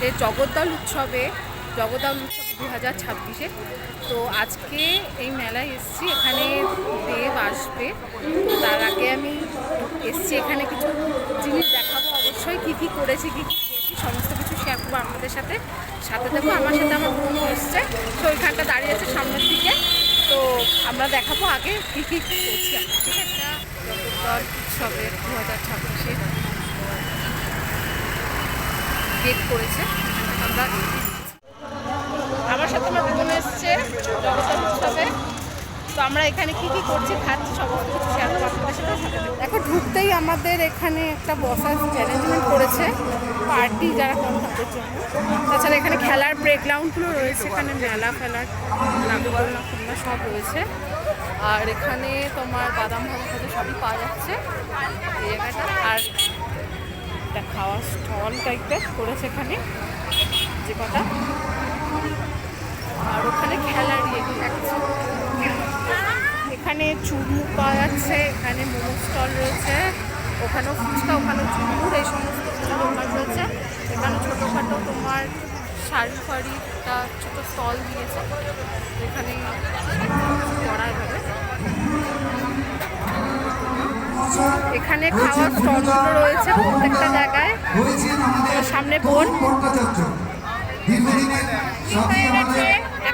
আমাদের জগদ্দল উৎসবে 2026-এ। তো আজকে এই মেলায় এসেছি, এখানে দেব আসবে। তার আগে আমি এসেছি, এখানে কিছু জিনিস দেখাবো অবশ্যই, কী কী করেছি, কী কী খেয়েছি, সমস্ত কিছু শেয়ার করবো আপনাদের সাথে দেবো। আমার সাথে আমার বোনও এসছে, তো ওইখানটা দাঁড়িয়ে আছে সামনের দিকে। তো আমরা দেখাবো আগে কী কী করছি আমরা, ঠিক আছে? জগদ্দল উৎসবের 2026-এর গেট করেছে, আমরা আমার সাথে আমার বোন এসছে জগদ্দল উৎসবে। তো আমরা এখানে কী কী করছি, খাচ্ছি, সমস্ত কিছু শেয়ার করবো আপনাদের সাথে। দেখো, ঢুকতেই আমাদের এখানে একটা বসার অ্যারেঞ্জমেন্ট করেছে পার্টি যারা করে তাদের জন্য। তাছাড়া এখানে খেলার প্লেগ্রাউন্ডগুলো রয়েছে, এখানে মেলা ফেলার নাগরদোলনা খুলনা সব রয়েছে। আর এখানে তোমার বাদাম ভাজা সবই পাওয়া যাচ্ছে এই জায়গাটা। আর একটা খাওয়ার স্টল টাইপের করেছে এখানে যে কটা, আর ওখানে খেলার থাকছে। এখানে চুরমুর পাওয়া যাচ্ছে, এখানে মোমো স্টল রয়েছে, ওখানেও ফুচকা, ওখানেও চুরমুর, এই সমস্ত দোকান রয়েছে। এখানে ছোটোখাটো তোমার শাড়ি ফাড়ি একটা ছোটো স্টল দিয়েছে, এখানে করা যাবে। এখানে খাওয়ার স্টলগুলো রয়েছে প্রত্যেকটা জায়গায়। সামনে বোন এখন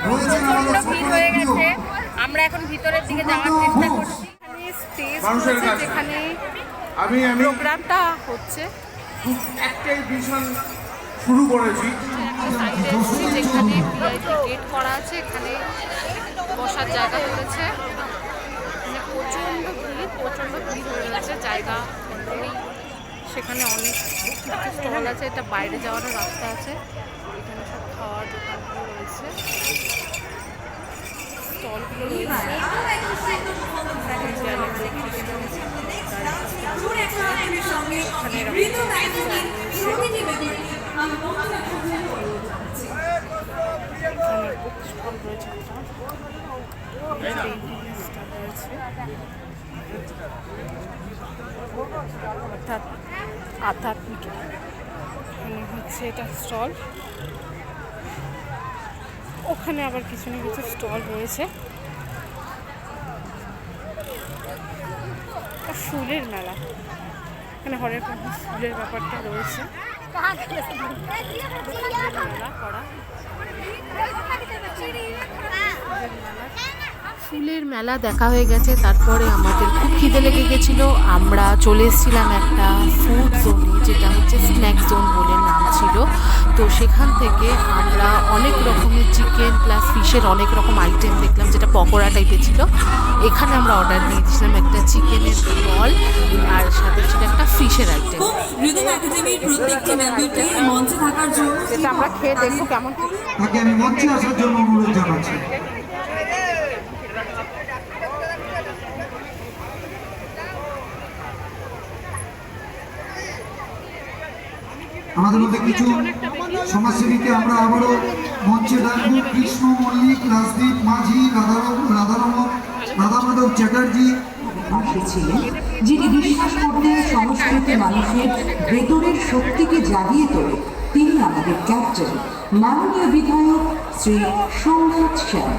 প্রচণ্ড ভিড় হয়ে গেছে, আমরা এখন ভিতরের দিকে যাওয়ার চেষ্টা করছি। এখানে স্টেজ রয়েছে যেখানে প্রোগ্রামটা হচ্ছে, একটাই ভীষণ শুরু করেছি। সাইডে এসেছি যেখানে ভিআইপি গেট করা আছে, এখানে বসার জায়গা করেছে। মানে প্রচণ্ড ভিড় হয়ে গেছে, জায়গা নেই। সেখানে অনেক স্টল আছে, এটা বাইরে যাওয়ারও রাস্তা আছে। এখানে সব খাওয়ার দোকানগুলো রয়েছে, স্টলগুলো রয়েছে। অর্থাৎ আধ্যাত্মিক হচ্ছে এটা স্টল। ওখানে আবার কিছু না কিছু স্টল রয়েছে। ফুলের মেলা, এখানে হরেক রকম ফুলের ব্যাপারটা রয়েছে। মেলা করা ফুলের মেলা দেখা হয়ে গেছে। তারপরে আমাদের খুব খিদে লেগে গেছিলো, আমরা চলে এসেছিলাম একটা ফুড জোনে, যেটা হচ্ছে স্ন্যাক জোন বলে নাম ছিল। তো সেখান থেকে আমরা অনেক রকমের চিকেন প্লাস ফিশের অনেক রকম আইটেম দেখলাম, যেটা পকোড়া টাইপের ছিল। এখানে আমরা অর্ডার দিয়েছিলাম একটা চিকেনের বল, আর সাথে ছিল একটা ফিশের আইটেম। যেটা আমরা খেয়ে দেখবো কেমন। তাকে আমি মঞ্চে আসার জন্য অনুরোধ জানাচ্ছি। আমাদের মধ্যে কিছু সমাজসেবীকে আমরা আবারও মঞ্চে ডাকবো। কৃষ্ণ মল্লিক, রাজদীপ মাঝি, রাধামাধব চ্যাটার্জি ছিলেন, যিনি বিশ্বাস করতেন সংস্কৃতি মানুষের ভেতরের শক্তিকে জাগিয়ে তোলে। তিনি আমাদের ক্যাপ্টেন, মাননীয় বিধায়ক শ্রী সোমনাথ সেন।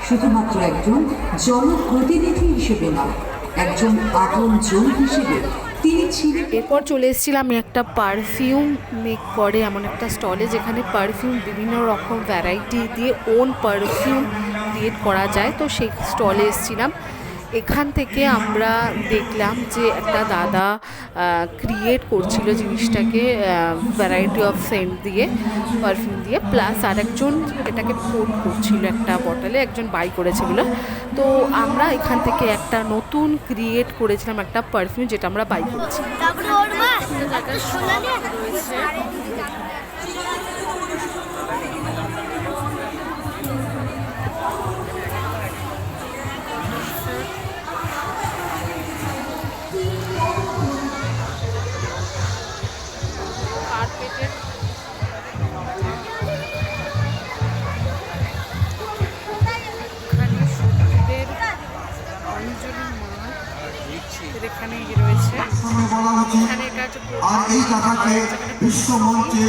শুধুমাত্র একজন জনপ্রতিনিধি হিসেবে নয়, একজন আপন জন হিসেবে তিনি ছিলেন। এরপর চলে এসেছিলাম একটা পারফিউম মেক করে এমন একটা স্টলে, যেখানে পারফিউম বিভিন্ন রকম ভ্যারাইটি দিয়ে ওন পারফিউম ক্রিয়েট করা যায়। তো সেই স্টলে এসেছিলাম। এখান থেকে আমরা দেখলাম যে একটা দাদা ক্রিয়েট করছিল জিনিসটাকে ভ্যারাইটি অফ সেন্ট দিয়ে, পারফিউম দিয়ে, প্লাস আরেকজন এটাকে পোর্ট করছিল একটা বটলে, একজন বাই করেছে বলে। তো আমরা এখান থেকে একটা নতুন ক্রিয়েট করেছিলাম একটা পারফিউম, যেটা আমরা বাই করেছি। এখানে রয়েছে, আর এই কথাকে বিশ্ব মঞ্চে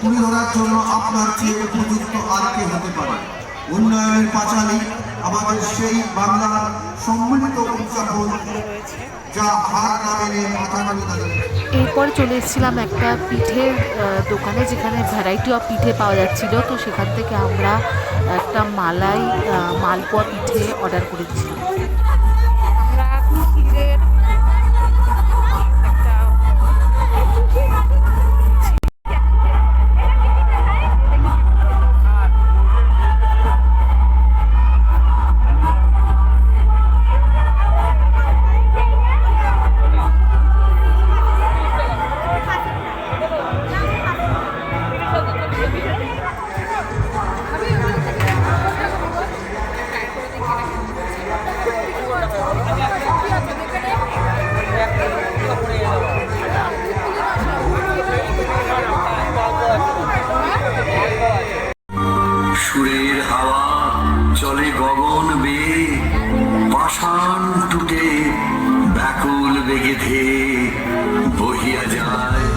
তুলে ধরার জন্য আপনার চেয়ে উপযুক্ত আর কে হতে পারে। উন্নয়নের পাঁচালী আমাদের সেই বাংলার সম্মিলিত উদযাপন, যা হার না মেনে মাথা নামিয়ে দাঁড়িয়ে। এরপর চলে এসেছিলাম একটা পিঠের দোকানে, যেখানে ভ্যারাইটি অফ পিঠে পাওয়া যাচ্ছিলো। তো সেখান থেকে আমরা একটা মালপোয়া পিঠে অর্ডার করেছিলাম। আমরা ক্ষীরের সুরের হাওয়া চলে গগন বেয়ে, পাষাণ টুটে ব্যাকুল বেগে ধেয়ে বহিয়া যায়।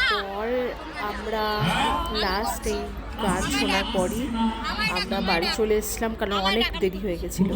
এরপর আমরা লাস্ট এই গান শোনার পরই আমরা বাড়ি চলে এসেছিলাম, কারণ অনেক দেরি হয়ে গেছিলো।